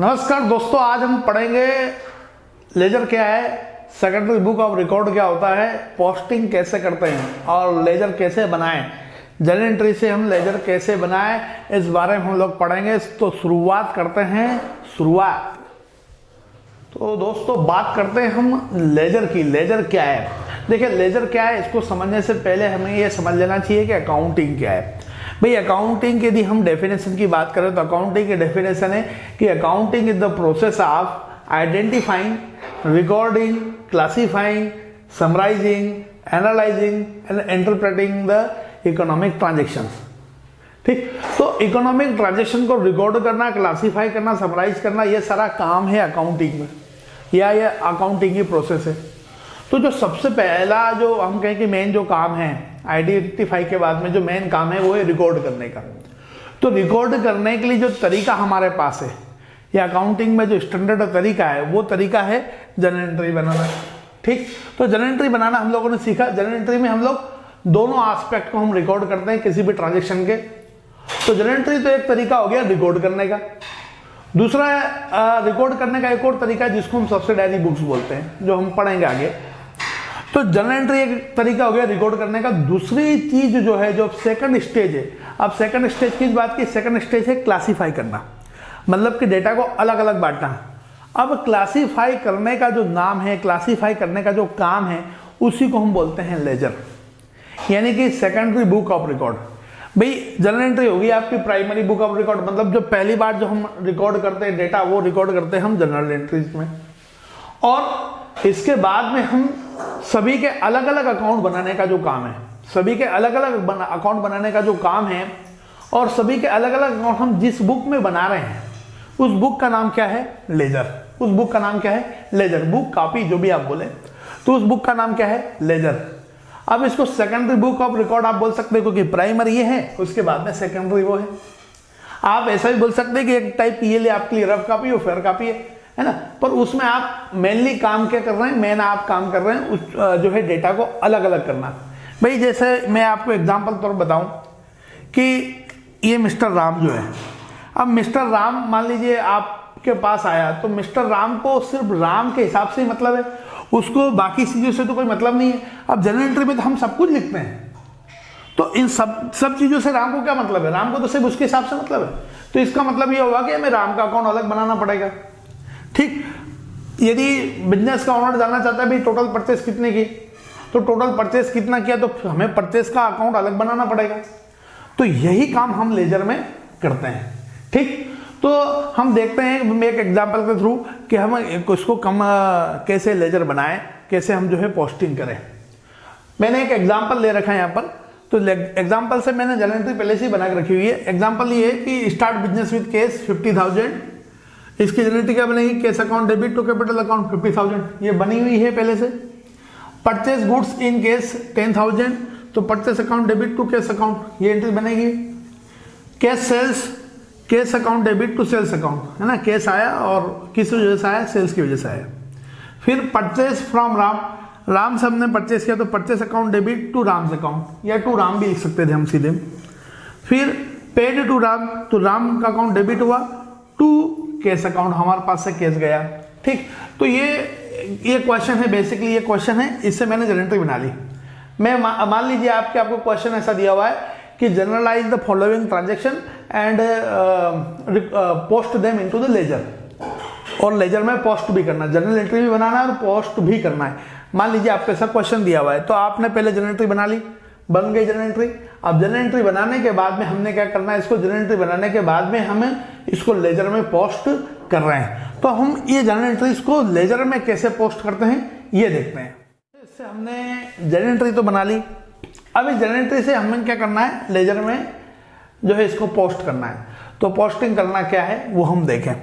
नमस्कार दोस्तों, आज हम पढ़ेंगे लेजर क्या है, सेकेंडरी बुक ऑफ रिकॉर्ड क्या होता है, पोस्टिंग कैसे करते हैं और लेजर कैसे बनाएं, जर्नल एंट्री से हम लेजर कैसे बनाएं, इस बारे में हम लोग पढ़ेंगे। तो शुरुआत करते हैं। तो दोस्तों बात करते हैं हम लेजर की। लेजर क्या है? देखिए लेजर क्या है, इसको समझने से पहले हमें ये समझ लेना चाहिए कि अकाउंटिंग क्या है। भाई अकाउंटिंग की यदि हम डेफिनेशन की बात करें तो अकाउंटिंग की डेफिनेशन है कि accounting is the process of identifying, recording, classifying, summarising, analysing and interpreting the economic transactions. ठीक, तो इकोनॉमिक ट्रांजेक्शन को रिकॉर्ड करना, क्लासिफाई करना, समराइज करना, ये सारा काम है अकाउंटिंग में, या ये अकाउंटिंग की प्रोसेस है। तो जो सबसे पहला जो हम कहें कि मेन जो काम है, आइडेंटिफाई के बाद में जो मेन काम है वो है रिकॉर्ड करने का। तो रिकॉर्ड करने के लिए जो तरीका हमारे पास है, या अकाउंटिंग में जो स्टैंडर्ड तरीका है, वो तरीका है जर्नल एंट्री बनाना। ठीक, तो जर्नल एंट्री बनाना हम लोगों ने सीखा। जर्नल एंट्री में हम लोग दोनों एस्पेक्ट को हम रिकॉर्ड करते हैं किसी भी ट्रांजेक्शन के। तो जर्नल एंट्री तो एक तरीका हो गया रिकॉर्ड करने का। दूसरा रिकॉर्ड करने का एक और तरीका है जिसको हम सब्सिडायरी बुक्स बोलते हैं, जो हम पढ़ेंगे आगे। तो जर्नल एंट्री एक तरीका हो गया रिकॉर्ड करने का। दूसरी चीज जो है, जो सेकंड स्टेज है, अब सेकंड स्टेज की बात की, सेकंड स्टेज है क्लासिफाई करना, मतलब कि डेटा को अलग अलग बांटना। अब क्लासिफाई करने का जो नाम है, क्लासिफाई करने का जो काम है, उसी को हम बोलते हैं लेजर, यानी कि सेकेंडरी बुक ऑफ रिकॉर्ड। भाई जर्नल एंट्री होगी आपकी प्राइमरी बुक ऑफ रिकॉर्ड, मतलब जो पहली बार जो हम रिकॉर्ड करते हैं डेटा, वो रिकॉर्ड करते हैं हम जर्नल एंट्रीज में। और इसके बाद में हम सभी के अलग अलग अकाउंट बनाने का जो काम है, सभी के अलग अलग अकाउंट बनाने का जो काम है, और सभी के अलग अलग अकाउंट हम जिस बुक में बना रहे हैं, उस बुक का नाम क्या है? लेजर। उस बुक का नाम क्या है? लेजर। बुक, कॉपी, जो भी आप बोले, तो उस बुक का नाम क्या है? लेजर। अब इसको सेकेंडरी बुक ऑफ रिकॉर्ड आप बोल सकते हो, क्योंकि प्राइमरी ये है, उसके बाद में सेकेंडरी वो है। आप ऐसा भी बोल सकते हैं कि एक टाइप ये ले आपके लिए रफ कॉपी और फेयर कॉपी है ना, पर उसमें आप मेनली काम क्या कर रहे हैं? मेन आप काम कर रहे हैं उस जो है डेटा को अलग अलग करना। भाई जैसे मैं आपको एग्जांपल तौर बताऊं कि ये मिस्टर राम जो है, अब मिस्टर राम मान लीजिए आपके पास आया, तो मिस्टर राम को सिर्फ राम के हिसाब से ही मतलब है, उसको बाकी चीजों से तो कोई मतलब नहीं है। अब जर्नल एंट्री में तो हम सब कुछ लिखते हैं, तो इन सब चीजों से राम को क्या मतलब है? राम को तो सिर्फ उसके हिसाब से मतलब है। तो इसका मतलब ये होगा कि हमें राम का अकाउंट अलग बनाना पड़ेगा। ठीक, यदि बिजनेस का ओनर जानना चाहता है भी टोटल परचेस कितने की, तो टोटल परचेस कितना किया, तो हमें परचेस का अकाउंट अलग बनाना पड़ेगा। तो यही काम हम लेजर में करते हैं। ठीक, तो हम देखते हैं एक एग्जांपल के थ्रू कि हम इसको कैसे लेजर बनाएं, कैसे हम जो है पोस्टिंग करें। मैंने एक एग्जांपल ले रखा है यहाँ पर, तो एग्जांपल से मैंने जर्नल एंट्री पहले से ही बना के रखी हुई है। एग्जांपल ये है कि स्टार्ट बिजनेस विद कैश 50,000। इसकी जर्नल एंट्री क्या बनेगी? Cash account debit to capital account 50,000, ये बनी हुई है पहले से। परचेज गुड्स इन कैश 10,000, तो purchase account debit to cash account, ये एंट्री बनेगी। Cash sales, cash account debit to sales account, है ना, कैश आया और किस वजह से आया? सेल्स की वजह से आया। फिर परचेस फ्रॉम राम, राम से हमने परचेस किया, तो purchase account debit to Ram's account, या टू राम भी लिख सकते थे हम सीधे। फिर पेड टू राम, तो राम का अकाउंट डेबिट हुआ टू कैश अकाउंट, हमारे पास से कैश गया। ठीक, तो ये क्वेश्चन है, बेसिकली ये क्वेश्चन है, इससे मैंने जर्नल एंट्री बना ली। मैं मान लीजिए आपको क्वेश्चन ऐसा दिया हुआ है कि generalise the following transaction and post them into the ledger, और लेजर में पोस्ट भी करना, जर्नल एंट्री भी बनाना है और पोस्ट भी करना है। मान लीजिए आपको ऐसा क्वेश्चन दिया हुआ है, तो आपने पहले जर्नल एंट्री बना ली, बन गई जर्नल एंट्री। अब जर्नल एंट्री बनाने के बाद में हमने क्या करना है? इसको जर्नल एंट्री बनाने के बाद में हमें इसको लेजर में पोस्ट कर रहे हैं। तो हम ये जर्नल एंट्रीज को लेजर में कैसे पोस्ट करते हैं, ये देखते हैं। इससे हमने जर्नल एंट्री तो बना ली। अब इस जर्नल एंट्री से हमें क्या करना है? लेजर में जो है इसको पोस्ट करना है। तो पोस्टिंग करना क्या है वो हम देखें।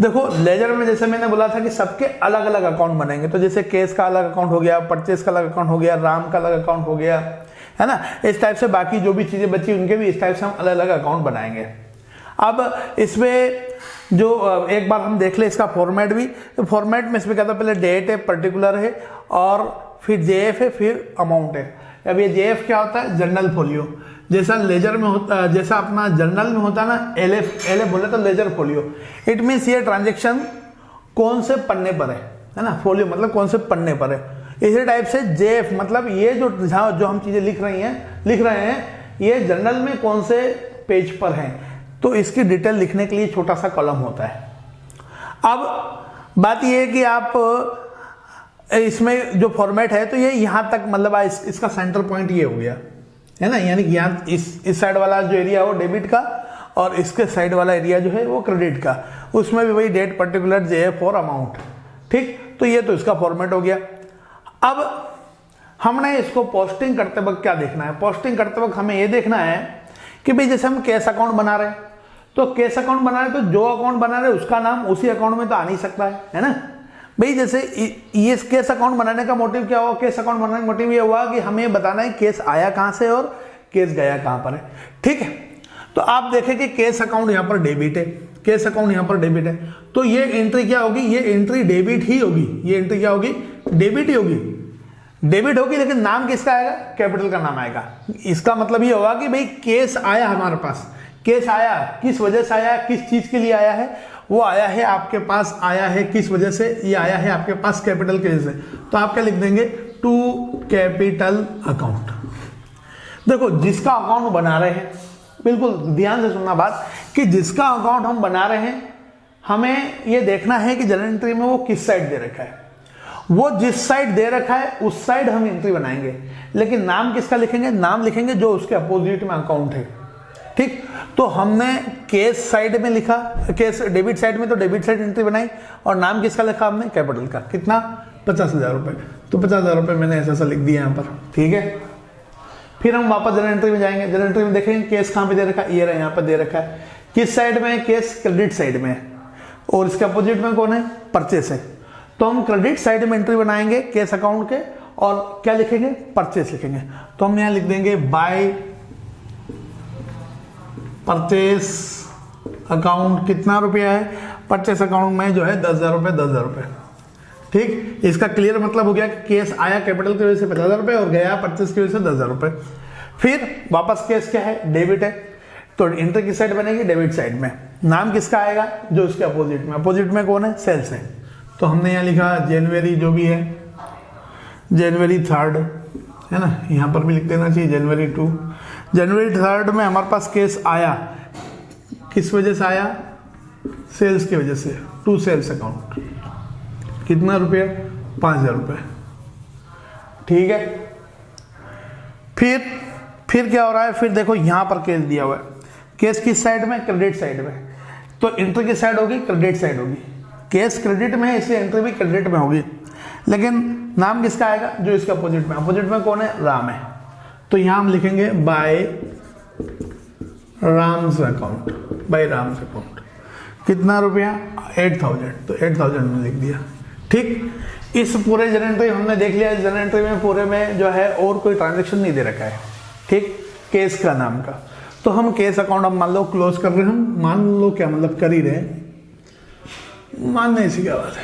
देखो लेजर में जैसे मैंने बोला था कि सबके अलग अलग अकाउंट बनेंगे, तो जैसे कैश का अलग अकाउंट हो गया, परचेस का अलग अकाउंट हो गया, राम का अलग अकाउंट हो गया, है ना, इस टाइप से बाकी जो भी चीजें बची उनके भी इस टाइप से हम अलग अलग अकाउंट बनाएंगे। अब इसमें जो एक बार हम देख ले इसका फॉर्मेट भी, तो फॉर्मेट में इसमें क्या था? पहले डेट है, पर्टिकुलर है, और फिर जेएफ है, फिर अमाउंट है। अब ये जेएफ क्या होता है? Journal folio. जैसा लेजर में होता, जैसा अपना जर्नल में होता है ना एलएफ बोले तो लेजर फोलियो, इट मीन्स ये ट्रांजेक्शन कौन से पन्ने पर है ना, फोलियो मतलब कौन से पन्ने पर है। इसी टाइप से जेएफ मतलब ये जो हम चीजें लिख रहे हैं ये जर्नल में कौन से पेज पर हैं, तो इसकी डिटेल लिखने के लिए छोटा सा कॉलम होता है। अब बात ये है कि आप इसमें जो फॉर्मेट है तो ये यहाँ तक मतलब इसका सेंटर पॉइंट ये हो गया है ना, यानी कि यहाँ इस साइड वाला जो एरिया हो डेबिट का और इसके साइड वाला एरिया जो है वो क्रेडिट का, उसमें भी वही डेट पर्टिकुलर जेएफ और अमाउंट। ठीक, तो ये तो इसका फॉर्मेट हो गया। अब हमने इसको पोस्टिंग करते वक्त क्या देखना है, पोस्टिंग करते वक्त हमें ये देखना है कि भाई जैसे हम कैश अकाउंट बना रहे हैं तो कैश अकाउंट बना रहे हैं तो जो अकाउंट बना रहे हैं उसका नाम उसी अकाउंट में तो आ नहीं सकता है ना भाई। जैसे ये कैश अकाउंट बनाने का मोटिव क्या हुआ, कैश अकाउंट बनाने का मोटिव ये हुआ कि हमें बताना है कैश आया कहाँ से और कैश गया कहाँ पर है। ठीक है, तो आप देखें कि कैश अकाउंट यहाँ पर डेबिट है, कैश अकाउंट यहाँ पर डेबिट है, तो ये एंट्री क्या होगी, ये एंट्री डेबिट ही होगी, ये एंट्री क्या होगी, डेबिट ही होगी, डेबिट होगी। लेकिन नाम किसका आएगा, कैपिटल का नाम आएगा। इसका मतलब ये होगा कि भाई कैश आया हमारे पास, कैश आया किस वजह से आया, किस चीज के लिए आया है, वो आया है आपके पास, आया है किस वजह से, ये आया है आपके पास कैपिटल के वजह से। तो आप क्या लिख देंगे, टू कैपिटल अकाउंट। देखो जिसका अकाउंट बना रहे हैं, बिल्कुल ध्यान से सुनना बात, कि जिसका अकाउंट हम बना रहे हैं हमें ये देखना है कि जर्नल एंट्री में वो किस साइड दे रखा है, वो जिस साइड दे रखा है उस साइड हम एंट्री बनाएंगे। लेकिन नाम किसका लिखेंगे, नाम लिखेंगे जो उसके अपोजिट में अकाउंट है। ठीक, तो हमने कैश साइड में लिखा, कैश डेबिट साइड में, तो डेबिट साइड एंट्री बनाई और नाम किसका लिखा हमने, कैपिटल का। कितना, 50,000 रुपये, तो 50,000 रुपये मैंने ऐसा लिख दिया यहाँ पर। ठीक है, फिर हम वापस जर्नल एंट्री में जाएंगे, जर्नल एंट्री में देखेंगे कैश कहाँ पे दे रखा है, ये रहा यहाँ पर दे रखा है। किस साइड में है, कैश क्रेडिट साइड में है और इसके अपोजिट में कौन है, परचेस है। तो हम क्रेडिट साइड में एंट्री बनाएंगे कैश अकाउंट के और क्या लिखेंगे, परचेस लिखेंगे। तो हम यहाँ लिख देंगे बाय परचेस अकाउंट, कितना रुपया है, परचेस अकाउंट में जो है 10,000 रुपये, 10,000 रुपये। ठीक, इसका क्लियर मतलब हो गया कि कैश आया कैपिटल की वजह से 50,000 रुपये और गया परचेस की वजह से 10,000 रुपये। फिर वापस कैश क्या है, डेबिट है, तो एंट्री किस साइड बनेगी, डेबिट साइड में। नाम किसका आएगा, जो उसके अपोजिट में, अपोजिट में कौन है, सेल्स है। तो हमने यहाँ लिखा जनवरी, जो भी है जनवरी 3 है ना, यहाँ पर भी लिख देना चाहिए जनवरी 2। जनवरी 3 में हमारे पास केस आया, किस वजह से आया, सेल्स की वजह से, टू सेल्स अकाउंट। कितना रुपया, 5,000 रुपये। ठीक है, फिर क्या हो रहा है, फिर देखो यहाँ पर केस दिया हुआ है, केस किस साइड में, क्रेडिट साइड में, तो एंट्री किस साइड होगी, क्रेडिट साइड होगी। केस क्रेडिट में है इसलिए एंट्री भी क्रेडिट में होगी। लेकिन नाम किसका आएगा, जो इसके अपोजिट में, अपोजिट में कौन है, राम है। तो यहां हम लिखेंगे by Ram's account, by Ram's account. कितना रुपया, 8,000, तो 8,000 हमने लिख दिया। ठीक, इस पूरे जर्नल एंट्री हमने देख लिया। जर्नल एंट्री में पूरे में जो है और कोई ट्रांजेक्शन नहीं दे रखा है। ठीक, केस का नाम का, तो हम केस अकाउंट अब मान लो क्लोज कर रहे हैं, हम मान लो क्या मतलब कर ही रहे हैं, मानने ऐसी क्या बात है।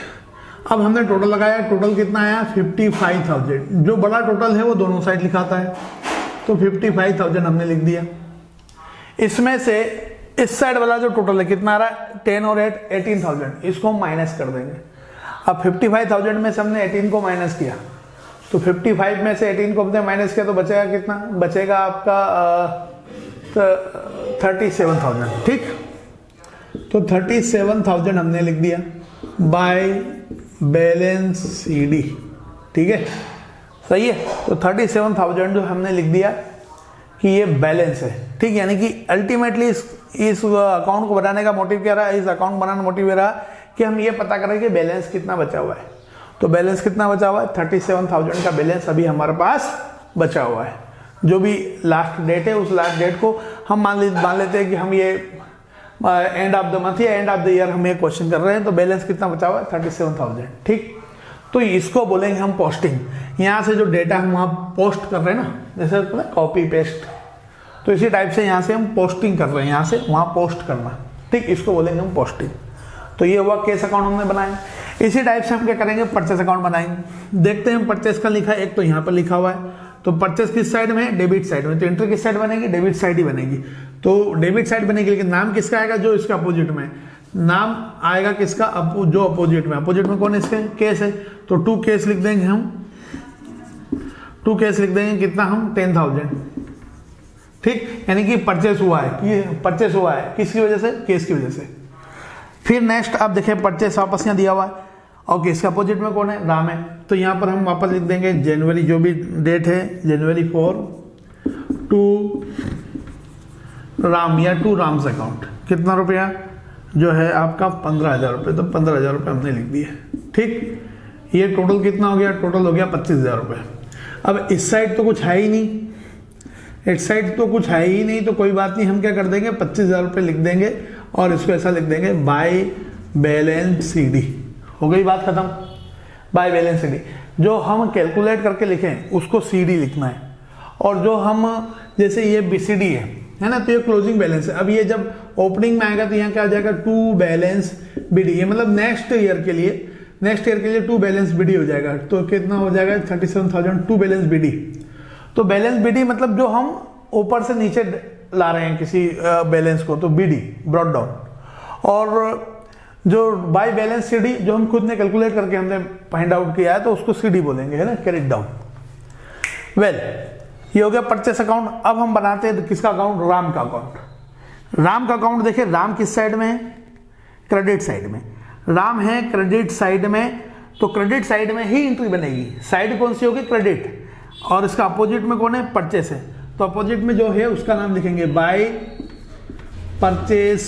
अब हमने टोटल लगाया, टोटल कितना आया, 55,000। जो बड़ा टोटल है वो दोनों साइड लिखाता है, तो 55,000 हमने लिख दिया। इसमें से इस साइड वाला जो टोटल है कितना आ रहा है, 10 और 8 18,000, इसको हम माइनस कर देंगे। अब 55,000 में से हमने 18 को माइनस किया, तो 55 में से 18 को हमने माइनस किया तो बचेगा कितना, बचेगा आपका 37,000। ठीक, तो 37,000 हमने लिख दिया बाय बैलेंस CD। ठीक है, सही है। तो 37,000 जो हमने लिख दिया कि ये बैलेंस है। ठीक, यानी कि अल्टीमेटली इस अकाउंट को बनाने का मोटिव क्या रहा, इस अकाउंट बनाने का मोटिव ये रहा कि हम ये पता करें कि बैलेंस कितना बचा हुआ है। तो बैलेंस कितना बचा हुआ है, 37,000 का बैलेंस अभी हमारे पास बचा हुआ है। जो भी लास्ट डेट है उस लास्ट डेट को हम मान लेते हैं कि हम ये एंड ऑफ द मंथ या एंड ऑफ द ईयर हम ये क्वेश्चन कर रहे हैं। तो बैलेंस कितना बचा हुआ है, 37,000। ठीक, तो इसको बोलेंगे हम पोस्टिंग। यहाँ से जो डेटा हम वहाँ पोस्ट कर रहे हैं ना, जैसे कॉपी पेस्ट, तो इसी टाइप से यहाँ से हम पोस्टिंग कर रहे हैं, यहाँ से वहाँ पोस्ट करना। ठीक, इसको बोलेंगे हम पोस्टिंग। तो ये हुआ केस अकाउंट हमने बनाया। इसी टाइप से हम क्या करेंगे, परचेस अकाउंट बनाएंगे। देखते हैं परचेस का लिखा है, एक तो यहाँ पर लिखा हुआ है, तो परचेस किस साइड में है, डेबिट साइड में, तो एंट्री किस साइड बनेगी, डेबिट साइड ही बनेगी। तो डेबिट साइड बनेगी, लेकिन नाम किसका आएगा, जो इसका अपोजिट में, नाम आएगा किसका, जो अपोजिट में कौन है इसके, केस है, तो 2 केस लिख देंगे हम, 2 केस लिख देंगे, कितना हम 10,000, ठीक, यानी कि परचेस हुआ है, कि परचेस हुआ है किसकी वजह से, केस की वजह से। फिर नेक्स्ट आप देखें परचेस वापस यहाँ दिया हुआ है और केस के अपोजिट में कौन है, राम है, तो यहाँ पर हम वापस लिख देंगे जनवरी, जो भी डेट है जनवरी 4 टू राम या टू राम्स अकाउंट, कितना रुपया जो है आपका 15,000 रुपये, तो 15,000 रुपये हमने लिख दिए, ठीक। ये टोटल कितना हो गया, टोटल हो गया 25,000 रुपये। अब इस साइड तो कुछ है ही नहीं, इस साइड तो कुछ है ही नहीं, तो कोई बात नहीं, हम क्या कर देंगे 25,000 रुपये लिख देंगे और इसको ऐसा लिख देंगे बाय बैलेंस CD, हो गई बात खत्म। बाय बैलेंस CD जो हम कैलकुलेट करके लिखें उसको CD लिखना है, और जो हम जैसे ये BCD है ना, तो ये क्लोजिंग बैलेंस है। अब ये जब ओपनिंग में आएगा तो यहाँ क्या आ जाएगा, टू बैलेंस BD, ये मतलब नेक्स्ट ईयर के लिए टू बैलेंस BD हो जाएगा, तो कितना हो जाएगा 37,000 टू बैलेंस BD। तो बैलेंस BD मतलब जो हम ऊपर से नीचे ला रहे हैं किसी बैलेंस को, तो BD ब्रॉट डाउन, और जो बाय बैलेंस CD जो हम खुद ने कैलकुलेट करके हमने फाइंड आउट किया है, तो उसको CD बोलेंगे, है ना, कैरिड डाउन। वेल, ये हो गया परचेस अकाउंट। अब हम बनाते हैं किसका अकाउंट, राम का अकाउंट। राम का अकाउंट देखिए, राम किस साइड में है, क्रेडिट साइड में, राम है क्रेडिट साइड में, तो क्रेडिट साइड में ही एंट्री बनेगी। साइड कौन सी होगी, क्रेडिट, और इसका अपोजिट में कौन है, परचेस है, तो अपोजिट में जो है उसका नाम लिखेंगे बाय परचेस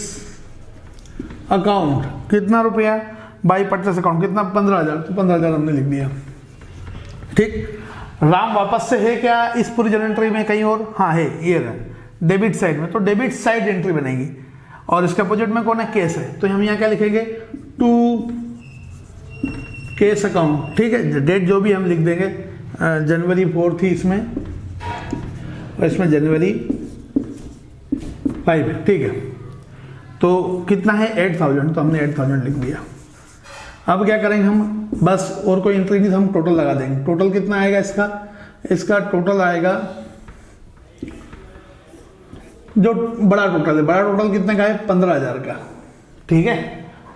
अकाउंट, कितना रुपया, बाय परचेस अकाउंट कितना 15,000, तो 15,000 हमने लिख दिया, ठीक। राम वापस से है क्या इस पूरी जनरल एंट्री में कहीं और, हाँ है, ये डेबिट साइड में, तो डेबिट साइड एंट्री बनेगी, और इसके अपोजिट में कौन है, केस है, तो हम यहाँ क्या लिखेंगे, टू केस अकाउंट, ठीक है। डेट जो भी हम लिख देंगे, जनवरी 4 थी इसमें, और इसमें जनवरी 5, ठीक है। तो कितना है 8,000, तो हमने 8,000 लिख दिया। अब क्या करेंगे हम, बस और कोई एंट्री नहीं, हम टोटल लगा देंगे। टोटल कितना आएगा इसका टोटल आएगा, जो बड़ा टोटल कितने का है, 15,000 का, ठीक है।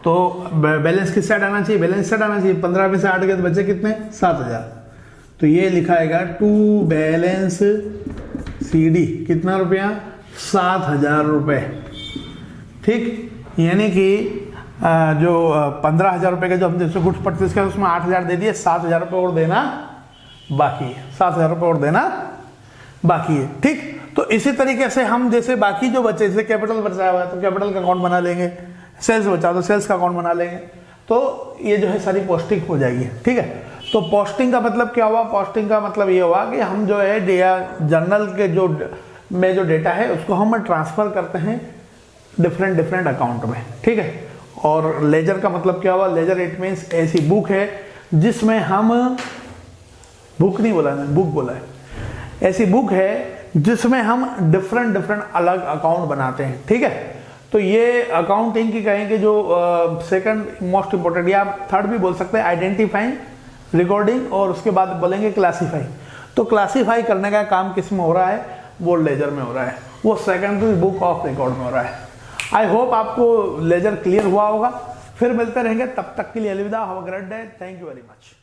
तो बैलेंस किस साइड आना चाहिए, बैलेंस साइड आना चाहिए, 15 में से 8 गए तो बचे कितने, 7,000, तो ये लिखाएगा टू बैलेंस CD, कितना रुपया, 7,000 रुपये, ठीक। यानी कि जो 15,000 रुपये का जो हमने जैसे गुड्स परचेज किया उसमें 8,000 दे दिए, 7,000 रुपये और देना बाकी है, 7,000 रुपये और देना बाकी है, ठीक। तो इसी तरीके से हम जैसे बाकी जो बचे, जैसे कैपिटल बचा हुआ है तो कैपिटल का अकाउंट बना लेंगे, सेल्स बचा तो सेल्स का अकाउंट बना लेंगे, तो ये जो है सारी पोस्टिंग हो जाएगी, ठीक है। तो पोस्टिंग का मतलब क्या हुआ, पोस्टिंग का मतलब ये हुआ कि हम जो है जर्नल के जो डेटा है उसको हम ट्रांसफर करते हैं डिफरेंट अकाउंट में, ठीक है। और लेजर का मतलब क्या हुआ, लेजर इट मीन्स ऐसी बुक है जिसमें हम, बुक नहीं बोला है, बुक बोला है, ऐसी बुक है जिसमें हम डिफरेंट अलग अकाउंट बनाते हैं, ठीक है। तो ये अकाउंटिंग की कहेंगे जो सेकंड मोस्ट इंपॉर्टेंट, या थर्ड भी बोल सकते हैं, आइडेंटिफाइंग, रिकॉर्डिंग, और उसके बाद बोलेंगे क्लासीफाई। तो क्लासीफाई करने का काम किस में हो रहा है, वो लेजर में हो रहा है, वो सेकेंडरी बुक ऑफ रिकॉर्ड में हो रहा है। आई होप आपको लेजर क्लियर हुआ होगा। फिर मिलते रहेंगे, तब तक के लिए अलविदा, have a great day, thank you very much.